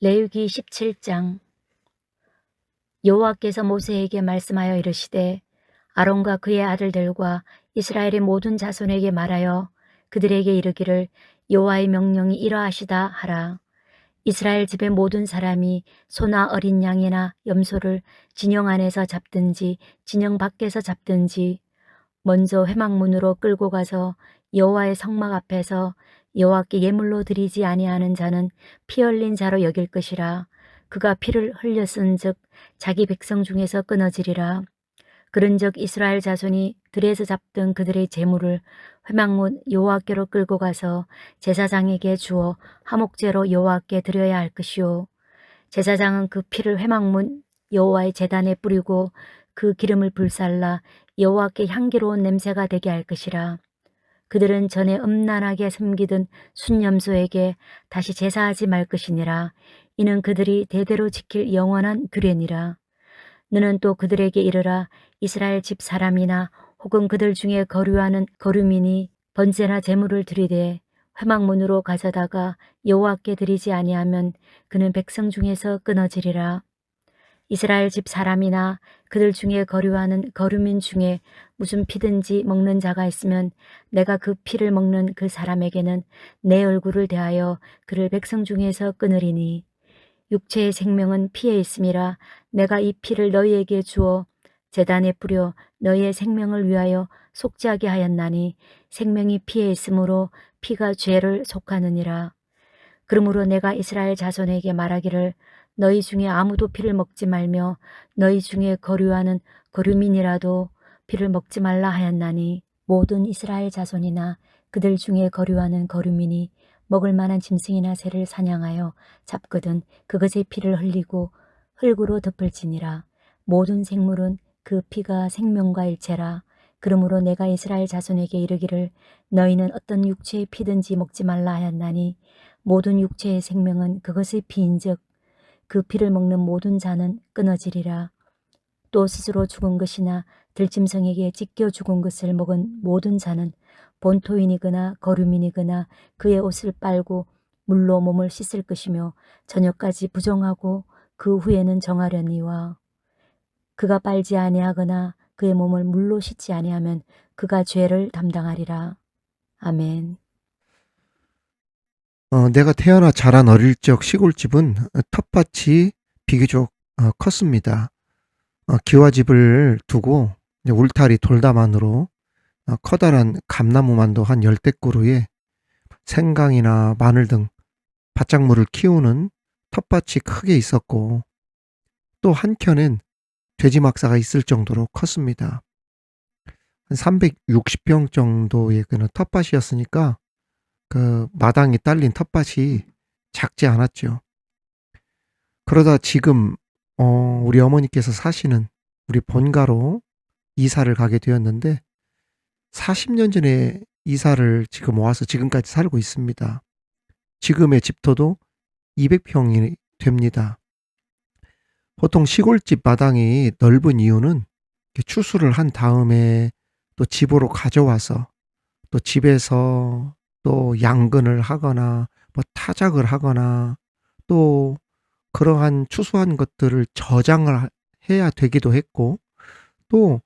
레위기 17장. 여호와께서 모세에게 말씀하여 이르시되 아론과 그의 아들들과 이스라엘의 모든 자손에게 말하여 그들에게 이르기를 여호와의 명령이 이러하시다 하라. 이스라엘 집의 모든 사람이 소나 어린 양이나 염소를 진영 안에서 잡든지 진영 밖에서 잡든지 먼저 회막문으로 끌고 가서 여호와의 성막 앞에서 여호와께 예물로 드리지 아니하는 자는 피 흘린 자로 여길 것이라. 그가 피를 흘렸은즉 자기 백성 중에서 끊어지리라. 그런즉 이스라엘 자손이 들에서 잡던 그들의 제물을 회막문 여호와께로 끌고 가서 제사장에게 주어 화목제로 여호와께 드려야 할 것이요, 제사장은 그 피를 회막문 여호와의 제단에 뿌리고 그 기름을 불살라 여호와께 향기로운 냄새가 되게 할 것이라. 그들은 전에 음란하게 섬기던 순염소에게 다시 제사하지 말 것이니라. 이는 그들이 대대로 지킬 영원한 규례니라. 너는 또 그들에게 이르라. 이스라엘 집 사람이나 혹은 그들 중에 거류하는 거류민이 번제나 제물을 드리되 회막문으로 가져다가 여호와께 드리지 아니하면 그는 백성 중에서 끊어지리라. 이스라엘 집 사람이나 그들 중에 거류하는 거류민 중에 무슨 피든지 먹는 자가 있으면 내가 그 피를 먹는 그 사람에게는 내 얼굴을 대하여 그를 백성 중에서 끊으리니, 육체의 생명은 피에 있음이라. 내가 이 피를 너희에게 주어 제단에 뿌려 너희의 생명을 위하여 속죄하게 하였나니 생명이 피에 있으므로 피가 죄를 속하느니라. 그러므로 내가 이스라엘 자손에게 말하기를 너희 중에 아무도 피를 먹지 말며 너희 중에 거류하는 거류민이라도 피를 먹지 말라 하였나니, 모든 이스라엘 자손이나 그들 중에 거류하는 거류민이 먹을 만한 짐승이나 새를 사냥하여 잡거든 그것의 피를 흘리고 흙으로 덮을지니라. 모든 생물은 그 피가 생명과 일체라. 그러므로 내가 이스라엘 자손에게 이르기를 너희는 어떤 육체의 피든지 먹지 말라 하였나니 모든 육체의 생명은 그것의 피인즉 그 피를 먹는 모든 자는 끊어지리라. 또 스스로 죽은 것이나 들짐승에게 찢겨 죽은 것을 먹은 모든 자는 본토인이거나 거류민이거나 그의 옷을 빨고 물로 몸을 씻을 것이며 저녁까지 부정하고 그 후에는 정하려니와, 그가 빨지 아니하거나 그의 몸을 물로 씻지 아니하면 그가 죄를 담당하리라. 아멘. 내가 태어나 자란 어릴 적 시골집은 텃밭이 비교적 컸습니다. 기와집을 두고 울타리 돌담안으로 커다란 감나무만도 한 10대꾸루에 생강이나 마늘 등 밭작물을 키우는 텃밭이 크게 있었고, 또 한켠엔 돼지막사가 있을 정도로 컸습니다. 한 360평 정도의 그런 텃밭이었으니까 그 마당이 딸린 텃밭이 작지 않았죠. 그러다 지금 우리 어머니께서 사시는 우리 본가로 이사를 가게 되었는데 40년 전에 이사를 지금 와서 지금까지 살고 있습니다. 지금의 집터도 200평이 됩니다. 보통 시골집 마당이 넓은 이유는 추수를 한 다음에 또 집으로 가져와서 또 집에서 또 양근을 하거나 뭐 타작을 하거나 또 그러한 추수한 것들을 저장을 해야 되기도 했고, 또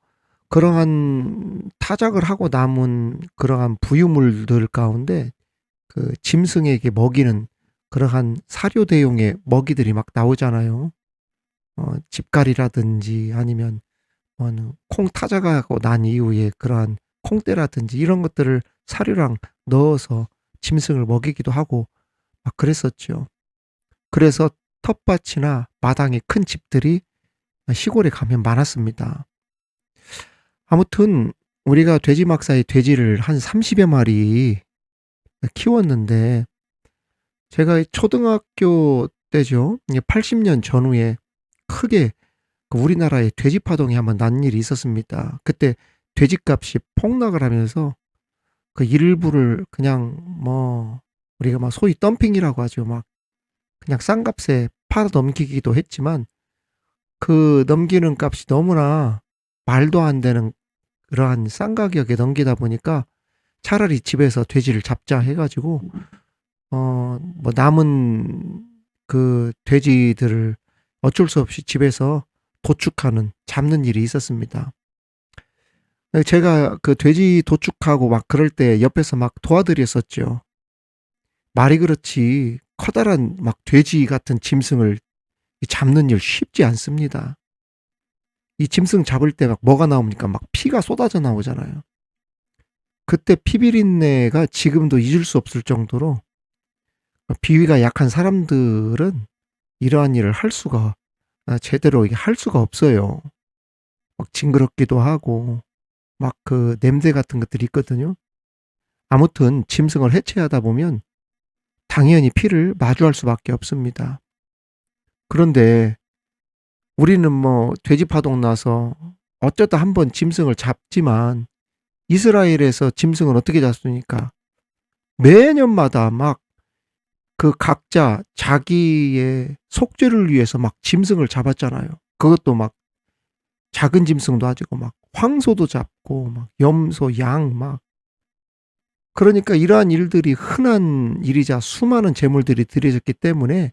그러한 타작을 하고 남은 그러한 부유물들 가운데 그 짐승에게 먹이는 그러한 사료 대용의 먹이들이 막 나오잖아요. 집갈이라든지 아니면 콩 타작하고 난 이후에 그러한 콩대라든지 이런 것들을 사료랑 넣어서 짐승을 먹이기도 하고 막 그랬었죠. 그래서 텃밭이나 마당에 큰 집들이 시골에 가면 많았습니다. 아무튼 우리가 돼지막사의 돼지를 한 30여 마리 키웠는데, 제가 초등학교 때죠. 80년 전후에 크게 그 우리나라에 돼지 파동이 한번 난 일이 있었습니다. 그때 돼지값이 폭락을 하면서 그 일부를 그냥 우리가 막 소위 덤핑이라고 하죠. 막 그냥 싼 값에 팔아 넘기기도 했지만 그 넘기는 값이 너무나 말도 안 되는 그러한 싼 가격에 넘기다 보니까 차라리 집에서 돼지를 잡자 해가지고 남은 그 돼지들을 어쩔 수 없이 집에서 도축하는, 잡는 일이 있었습니다. 제가 그 돼지 도축하고 막 그럴 때 옆에서 막 도와드렸었죠. 말이 그렇지 커다란 막 돼지 같은 짐승을 잡는 일 쉽지 않습니다. 이 짐승 잡을 때 막 뭐가 나옵니까? 막 피가 쏟아져 나오잖아요. 그때 피비린내가 지금도 잊을 수 없을 정도로 비위가 약한 사람들은 이러한 일을 할 수가 제대로 이게 할 수가 없어요. 막 징그럽기도 하고 막 그 냄새 같은 것들이 있거든요. 아무튼 짐승을 해체하다 보면 당연히 피를 마주할 수밖에 없습니다. 그런데 우리는 뭐 돼지 파동 나서 어쩌다 한번 짐승을 잡지만 이스라엘에서 짐승을 어떻게 잡습니까? 매년마다 막 그 각자 자기의 속죄를 위해서 막 짐승을 잡았잖아요. 그것도 막 작은 짐승도 가지고 막 황소도 잡고 막 염소, 양 막. 그러니까 이러한 일들이 흔한 일이자 수많은 제물들이 드려졌기 때문에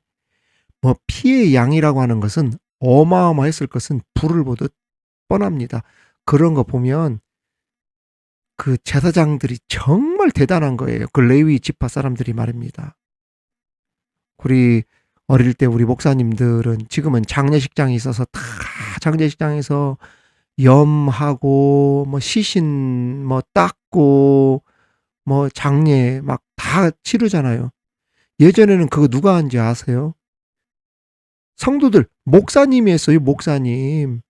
뭐 피의 양이라고 하는 것은 어마어마했을 것은 불을 보듯 뻔합니다. 그런 거 보면 그 제사장들이 정말 대단한 거예요. 그 레위 지파 사람들이 말입니다. 우리 어릴 때 우리 목사님들은 지금은 장례식장이 있어서 다 장례식장에서 염하고 뭐 시신 뭐 닦고 뭐 장례 막 다 치르잖아요. 예전에는 그거 누가 한지 아세요? 성도들 목사님이 했어요. 목사님.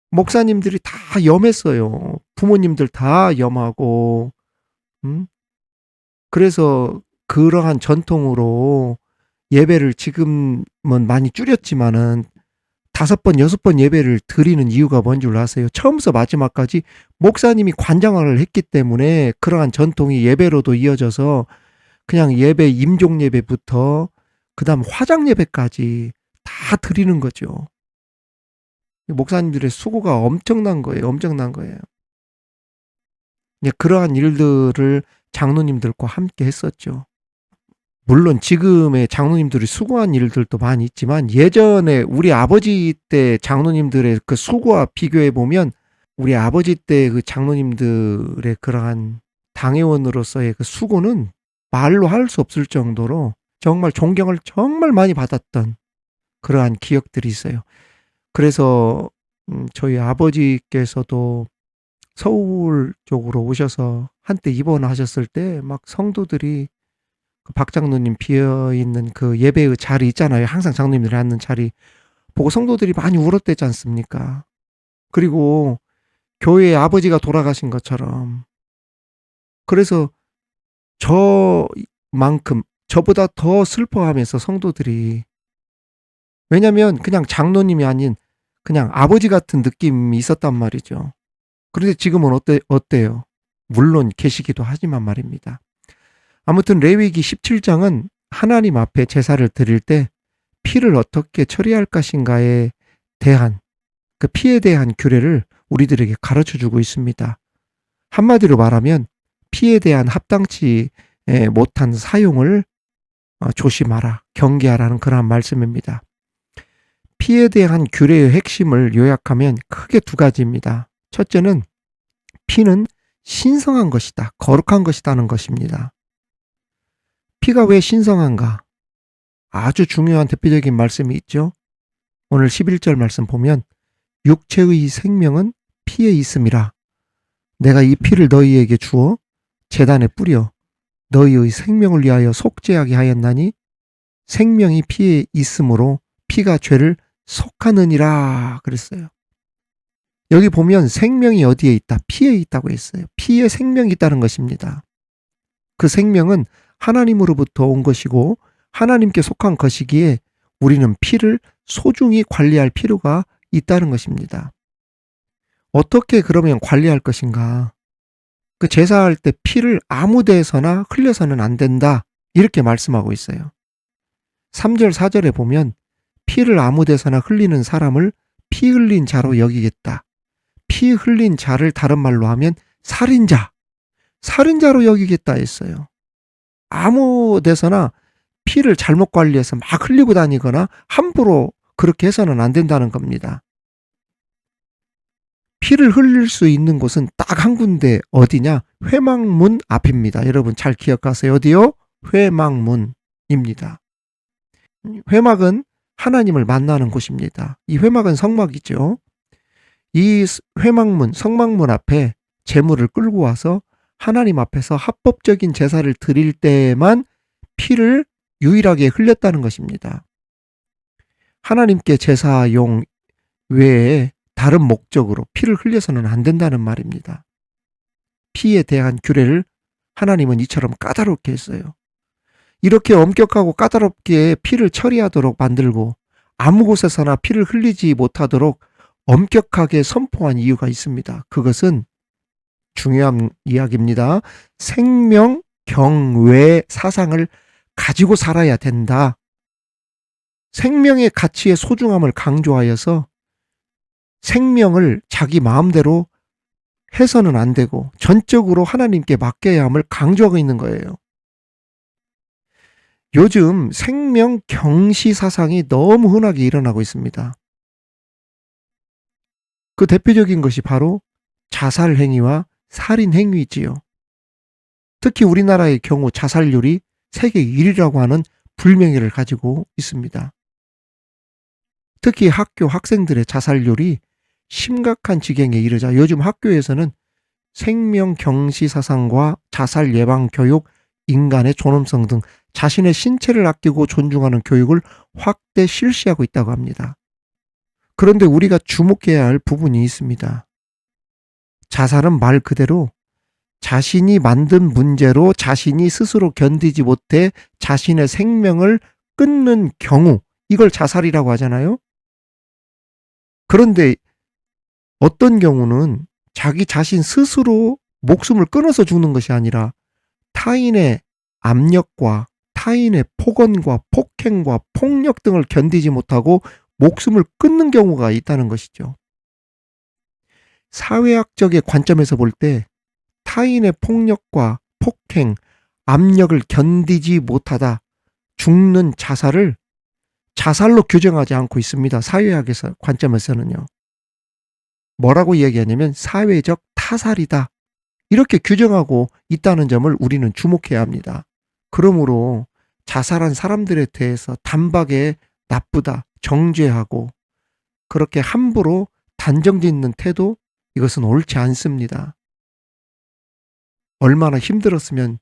목사님들이 다 염했어요. 부모님들 다 염하고 그래서 그러한 전통으로 예배를 지금은 많이 줄였지만은 5번, 6번 예배를 드리는 이유가 뭔 줄 아세요? 처음부터 마지막까지 목사님이 관장을 했기 때문에 그러한 전통이 예배로도 이어져서 그냥 예배, 임종 예배부터 그다음 화장 예배까지 다 드리는 거죠. 목사님들의 수고가 엄청난 거예요. 엄청난 거예요. 그러한 일들을 장로님들과 함께 했었죠. 물론 지금의 장로님들이 수고한 일들도 많이 있지만 예전에 우리 아버지 때 장로님들의 그 수고와 비교해 보면 우리 아버지 때 그 장로님들의 그러한 당회원으로서의 그 수고는 말로 할 수 없을 정도로 정말 존경을 정말 많이 받았던 그러한 기억들이 있어요. 그래서 저희 아버지께서도 서울 쪽으로 오셔서 한때 입원하셨을 때 막 성도들이 그 박장로님 비어있는 그 예배의 자리 있잖아요. 항상 장로님들이 앉는 자리 보고 성도들이 많이 울었대지 않습니까? 그리고 교회의 아버지가 돌아가신 것처럼. 그래서 저만큼 저보다 더 슬퍼하면서 성도들이, 왜냐면 그냥 장로님이 아닌 그냥 아버지 같은 느낌이 있었단 말이죠. 그런데 지금은 어때요? 물론 계시기도 하지만 말입니다. 아무튼 레위기 17장은 하나님 앞에 제사를 드릴 때 피를 어떻게 처리할 것인가에 대한 그 피에 대한 규례를 우리들에게 가르쳐 주고 있습니다. 한마디로 말하면 피에 대한 합당치 못한 사용을 조심하라, 경계하라는 그러한 말씀입니다. 피에 대한 규례의 핵심을 요약하면 크게 2가지입니다. 첫째는 피는 신성한 것이다, 거룩한 것이다는 것입니다. 피가 왜 신성한가? 아주 중요한 대표적인 말씀이 있죠. 오늘 11절 말씀 보면 육체의 생명은 피에 있음이라. 내가 이 피를 너희에게 주어 제단에 뿌려 너희의 생명을 위하여 속죄하게 하였나니 생명이 피에 있으므로 피가 죄를 속하느니라 그랬어요. 여기 보면 생명이 어디에 있다? 피에 있다고 했어요. 피에 생명이 있다는 것입니다. 그 생명은 하나님으로부터 온 것이고 하나님께 속한 것이기에 우리는 피를 소중히 관리할 필요가 있다는 것입니다. 어떻게 그러면 관리할 것인가? 그 제사할 때 피를 아무 데서나 흘려서는 안 된다, 이렇게 말씀하고 있어요. 3절 4절에 보면 피를 아무 데서나 흘리는 사람을 피 흘린 자로 여기겠다. 피 흘린 자를 다른 말로 하면 살인자로 여기겠다 했어요. 아무 데서나 피를 잘못 관리해서 막 흘리고 다니거나 함부로 그렇게 해서는 안 된다는 겁니다. 피를 흘릴 수 있는 곳은 딱 한 군데 어디냐? 회막문 앞입니다. 여러분 잘 기억하세요. 어디요? 회막문입니다. 회막은 하나님을 만나는 곳입니다. 이 회막은 성막이죠. 이 회막문, 성막문 앞에 제물을 끌고 와서 하나님 앞에서 합법적인 제사를 드릴 때에만 피를 유일하게 흘렸다는 것입니다. 하나님께 제사용 외에 다른 목적으로 피를 흘려서는 안 된다는 말입니다. 피에 대한 규례를 하나님은 이처럼 까다롭게 했어요. 이렇게 엄격하고 까다롭게 피를 처리하도록 만들고 아무 곳에서나 피를 흘리지 못하도록 엄격하게 선포한 이유가 있습니다. 그것은 중요한 이야기입니다. 생명 경외 사상을 가지고 살아야 된다. 생명의 가치의 소중함을 강조하여서 생명을 자기 마음대로 해서는 안 되고 전적으로 하나님께 맡겨야 함을 강조하고 있는 거예요. 요즘 생명 경시 사상이 너무 흔하게 일어나고 있습니다. 그 대표적인 것이 바로 자살 행위와 살인 행위지요. 특히 우리나라의 경우 자살률이 세계 1위라고 하는 불명예를 가지고 있습니다. 특히 학교 학생들의 자살률이 심각한 지경에 이르자 요즘 학교에서는 생명 경시 사상과 자살 예방 교육, 인간의 존엄성 등 자신의 신체를 아끼고 존중하는 교육을 확대 실시하고 있다고 합니다. 그런데 우리가 주목해야 할 부분이 있습니다. 자살은 말 그대로 자신이 만든 문제로 자신이 스스로 견디지 못해 자신의 생명을 끊는 경우, 이걸 자살이라고 하잖아요. 그런데 어떤 경우는 자기 자신 스스로 목숨을 끊어서 죽는 것이 아니라 타인의 압력과 타인의 폭언과 폭행과 폭력 등을 견디지 못하고 목숨을 끊는 경우가 있다는 것이죠. 사회학적인 관점에서 볼 때 타인의 폭력과 폭행, 압력을 견디지 못하다 죽는 자살을 자살로 규정하지 않고 있습니다. 사회학에서 관점에서는요. 뭐라고 이야기하냐면 사회적 타살이다. 이렇게 규정하고 있다는 점을 우리는 주목해야 합니다. 그러므로 자살한 사람들에 대해서 단박에 나쁘다, 정죄하고 그렇게 함부로 단정짓는 태도, 이것은 옳지 않습니다. 얼마나 힘들었으면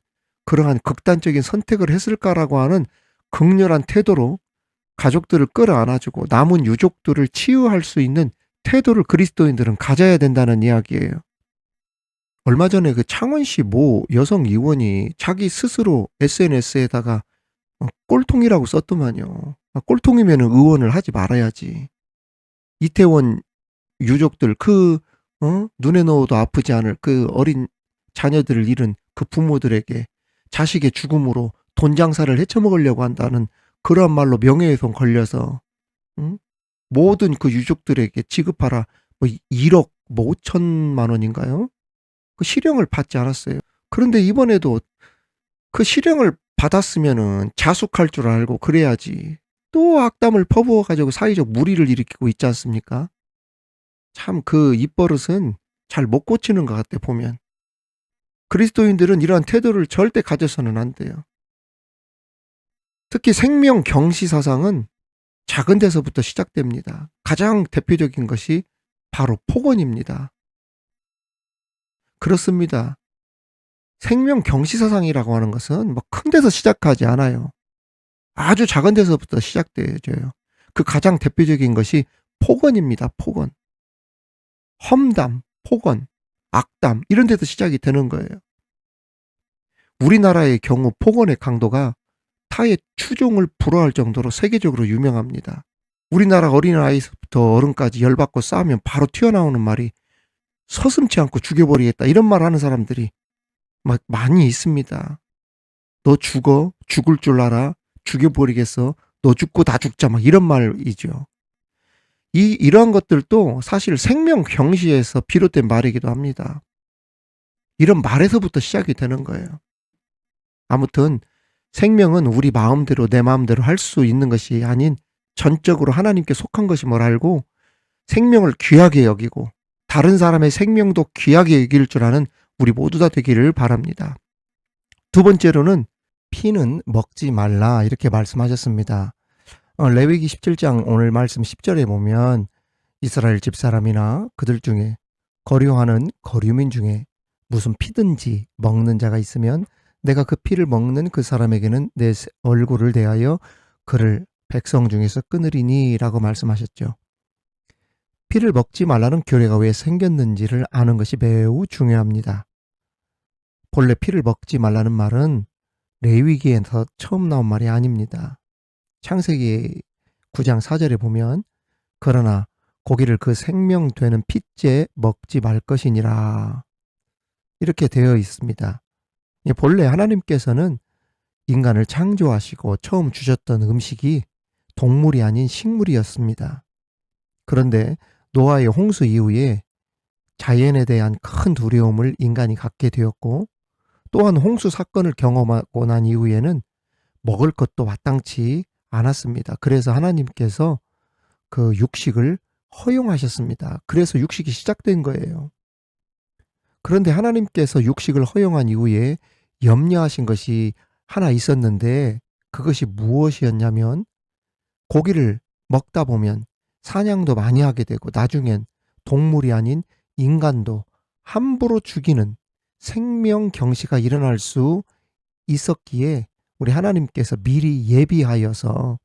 그러한 극단적인 선택을 했을까라고 하는 극렬한 태도로 가족들을 끌어안아주고 남은 유족들을 치유할 수 있는 태도를 그리스도인들은 가져야 된다는 이야기예요. 얼마 전에 그 창원시 모 여성 의원이 자기 스스로 SNS에다가 꼴통이라고 썼더만요. 꼴통이면 의원을 하지 말아야지. 이태원 유족들 눈에 넣어도 아프지 않을 그 어린 자녀들을 잃은 그 부모들에게 자식의 죽음으로 돈 장사를 헤쳐먹으려고 한다는 그러한 말로 명예훼손 걸려서 모든 그 유족들에게 지급하라 1억 5천만 원인가요? 그 실형을 받지 않았어요. 그런데 이번에도 그 실형을 받았으면은 자숙할 줄 알고 그래야지. 또 악담을 퍼부어 가지고 사회적 물의를 일으키고 있지 않습니까? 참 그 입버릇은 잘 못 고치는 것 같아 보면. 그리스도인들은 이러한 태도를 절대 가져서는 안 돼요. 특히 생명 경시 사상은 작은 데서부터 시작됩니다. 가장 대표적인 것이 바로 폭언입니다. 그렇습니다. 생명 경시 사상이라고 하는 것은 뭐 큰 데서 시작하지 않아요. 아주 작은 데서부터 시작돼져요. 그 가장 대표적인 것이 폭언입니다. 폭언. 험담, 폭언, 악담 이런 데서 시작이 되는 거예요. 우리나라의 경우 폭언의 강도가 타의 추종을 불허할 정도로 세계적으로 유명합니다. 우리나라 어린아이부터 어른까지 열받고 싸우면 바로 튀어나오는 말이 서슴지 않고 죽여버리겠다 이런 말 하는 사람들이 막 많이 있습니다. 너 죽어, 죽을 줄 알아, 죽여버리겠어, 너 죽고 다 죽자 막 이런 말이죠. 이러한 것들도 사실 생명 경시에서 비롯된 말이기도 합니다. 이런 말에서부터 시작이 되는 거예요. 아무튼 생명은 우리 마음대로 내 마음대로 할 수 있는 것이 아닌 전적으로 하나님께 속한 것임을 알고 생명을 귀하게 여기고 다른 사람의 생명도 귀하게 여길 줄 아는 우리 모두 다 되기를 바랍니다. 두 번째로는 피는 먹지 말라 이렇게 말씀하셨습니다. 레위기 17장 오늘 말씀 10절에 보면 이스라엘 집사람이나 그들 중에 거류하는 거류민 중에 무슨 피든지 먹는 자가 있으면 내가 그 피를 먹는 그 사람에게는 내 얼굴을 대하여 그를 백성 중에서 끊으리니 라고 말씀하셨죠. 피를 먹지 말라는 규례가 왜 생겼는지를 아는 것이 매우 중요합니다. 본래 피를 먹지 말라는 말은 레위기에서 처음 나온 말이 아닙니다. 창세기 9장 4절에 보면 그러나 고기를 그 생명되는 핏째 먹지 말 것이니라 이렇게 되어 있습니다. 본래 하나님께서는 인간을 창조하시고 처음 주셨던 음식이 동물이 아닌 식물이었습니다. 그런데 노아의 홍수 이후에 자연에 대한 큰 두려움을 인간이 갖게 되었고 또한 홍수 사건을 경험하고 난 이후에는 먹을 것도 마땅치 않았습니다. 그래서 하나님께서 그 육식을 허용하셨습니다. 그래서 육식이 시작된 거예요. 그런데 하나님께서 육식을 허용한 이후에 염려하신 것이 하나 있었는데 그것이 무엇이었냐면 고기를 먹다 보면 사냥도 많이 하게 되고 나중엔 동물이 아닌 인간도 함부로 죽이는 생명 경시가 일어날 수 있었기에 우리 하나님께서 미리 예비하여서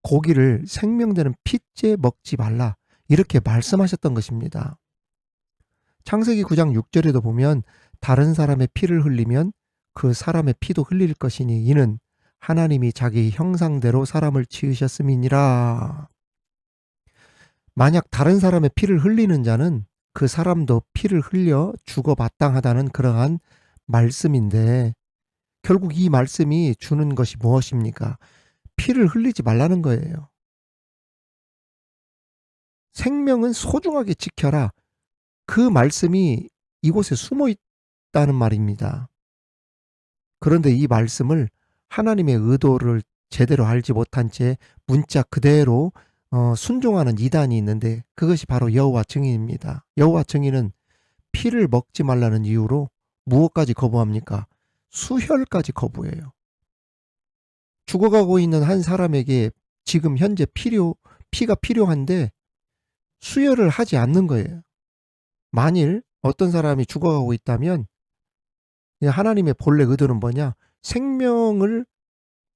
고기를 생명되는 핏째 먹지 말라 이렇게 말씀하셨던 것입니다. 창세기 9장 6절에도 보면 다른 사람의 피를 흘리면 그 사람의 피도 흘릴 것이니 이는 하나님이 자기 형상대로 사람을 지으셨음이니라. 만약 다른 사람의 피를 흘리는 자는 그 사람도 피를 흘려 죽어 마땅하다는 그러한 말씀인데 결국 이 말씀이 주는 것이 무엇입니까? 피를 흘리지 말라는 거예요. 생명은 소중하게 지켜라. 그 말씀이 이곳에 숨어 있다는 말입니다. 그런데 이 말씀을 하나님의 의도를 제대로 알지 못한 채 문자 그대로 순종하는 이단이 있는데 그것이 바로 여호와 증인입니다. 여호와 증인은 피를 먹지 말라는 이유로 무엇까지 거부합니까? 수혈까지 거부해요. 죽어가고 있는 한 사람에게 지금 현재 피가 필요한데 수혈을 하지 않는 거예요. 만일 어떤 사람이 죽어가고 있다면 하나님의 본래 의도는 뭐냐? 생명을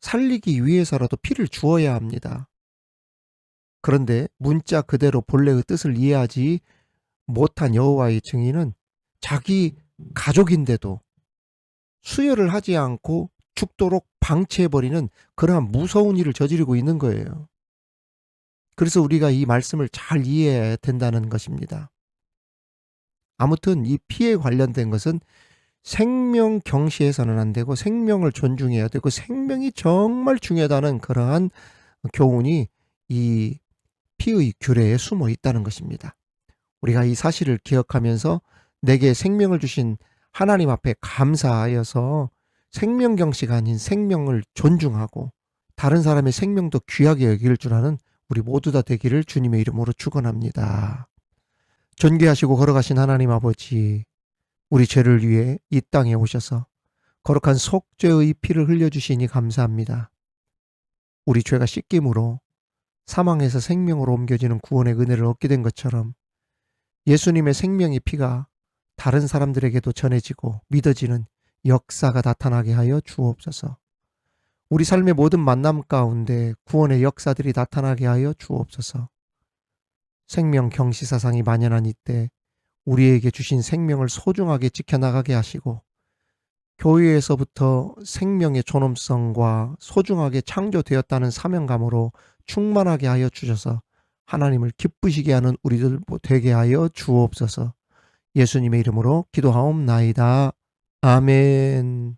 살리기 위해서라도 피를 주어야 합니다. 그런데 문자 그대로 본래의 뜻을 이해하지 못한 여호와의 증인은 자기 가족인데도 수혈을 하지 않고 죽도록 방치해버리는 그러한 무서운 일을 저지르고 있는 거예요. 그래서 우리가 이 말씀을 잘 이해해야 된다는 것입니다. 아무튼 이 피에 관련된 것은 생명 경시해서는 안 되고 생명을 존중해야 되고 생명이 정말 중요하다는 그러한 교훈이 이 피의 규례에 숨어 있다는 것입니다. 우리가 이 사실을 기억하면서 내게 생명을 주신 하나님 앞에 감사하여서 생명 경시가 아닌 생명을 존중하고 다른 사람의 생명도 귀하게 여길 줄 아는 우리 모두 다 되기를 주님의 이름으로 축원합니다. 존귀하시고 거룩하신 하나님 아버지, 우리 죄를 위해 이 땅에 오셔서 거룩한 속죄의 피를 흘려주시니 감사합니다. 우리 죄가 씻김으로 사망에서 생명으로 옮겨지는 구원의 은혜를 얻게 된 것처럼 예수님의 생명의 피가 다른 사람들에게도 전해지고 믿어지는 역사가 나타나게 하여 주옵소서. 우리 삶의 모든 만남 가운데 구원의 역사들이 나타나게 하여 주옵소서. 생명 경시 사상이 만연한 이때 우리에게 주신 생명을 소중하게 지켜나가게 하시고 교회에서부터 생명의 존엄성과 소중하게 창조되었다는 사명감으로 충만하게 하여 주셔서 하나님을 기쁘시게 하는 우리들 되게 하여 주옵소서. 예수님의 이름으로 기도하옵나이다. 아멘.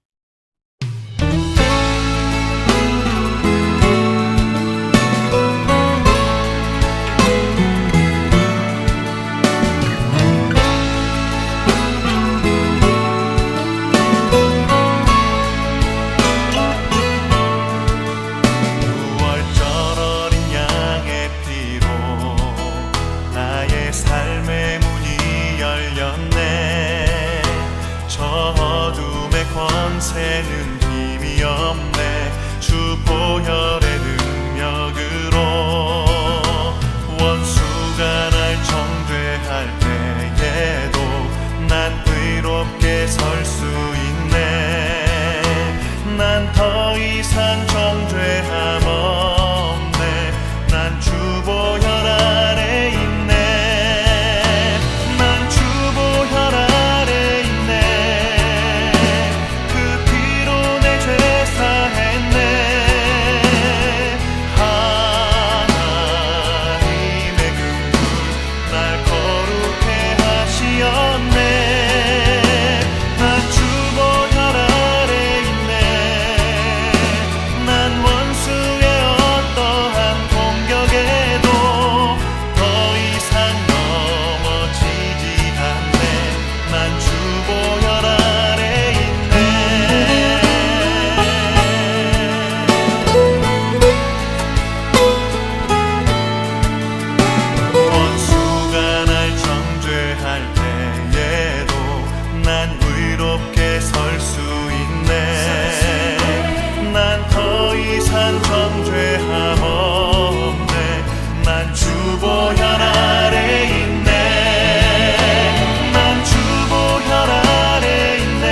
죄함 없네. 난 주보혈 아래 있네. 난 주보혈 아래 있네.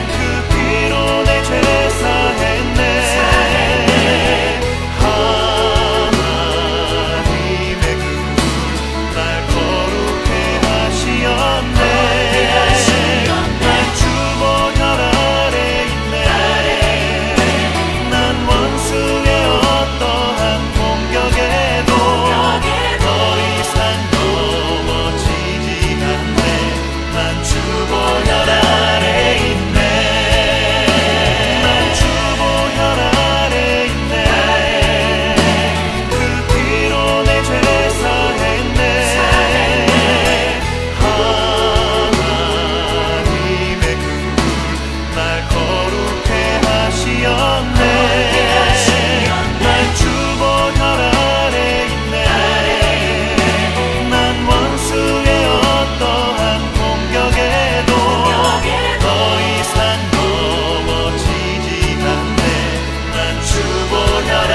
그 피로 내 죄 사했네. 하나님의 그 날 거룩해 하시었네. 난 주보혈 아래 있네. 난 원수의 어떠한 공격에도 더 이상 넘어지지 않네. 난 주보혈 아래 있네. 난 주보혈 아래 있네. 그 피로 내 죄 사했네. 하나님의 그 날 거룩해 하시었네. 난 주보혈 아래 있네. 난 원수의 어떠한 공격에도 더 이상 넘어지지 않네. 난 주보혈